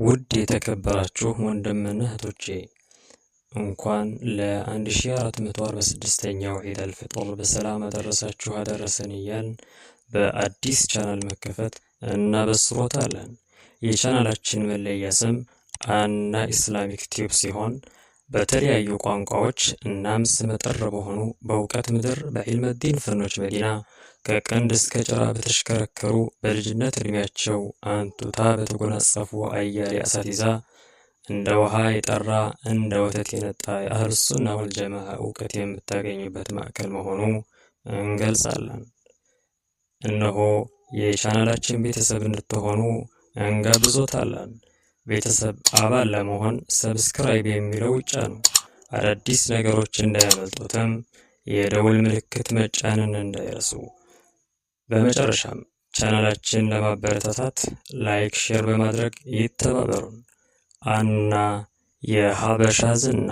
ውድ የተከበራችሁ ወንድምና እህቶቼ እንኳን ለ1446ኛው ዒድ አልፈጥር በሰላም አደረሳችሁ አደረሰን እያልን በአዲስ ቻናል መከፈት እናበስሮታለን። የቻናላችን መለያ ስም አና ኢስላሚክ ቲዩብ ሲሆን በተለያዩ ቋንቋዎች እናም ስመጥር በሆኑ በእውቀት ምድር በዒልመ ዲን ፈኖች መዲና ከቀንድ እስከ ጭራ በተሽከረከሩ በልጅነት እድሜያቸው አንቱታ በተጎናጸፉ አያሌ አሳቲዛ እንደ ውሃ የጠራ እንደ ወተት የነጣ የአህሉ ሱና ወልጀማዓ እውቀት የምታገኙበት ማዕከል መሆኑ እንገልጻለን። እነሆ የቻናላችን ቤተሰብ እንድትሆኑ እንጋብዞታለን። ቤተሰብ አባል ለመሆን ሰብስክራይብ የሚለው ይጫኑ። አዳዲስ ነገሮች እንዳያመልጡትም የደውል ምልክት መጫንን እንዳይረሱ። በመጨረሻም ቻናላችን ለማበረታታት ላይክ፣ ሼር በማድረግ ይተባበሩን። አና የሀበሻ ዝና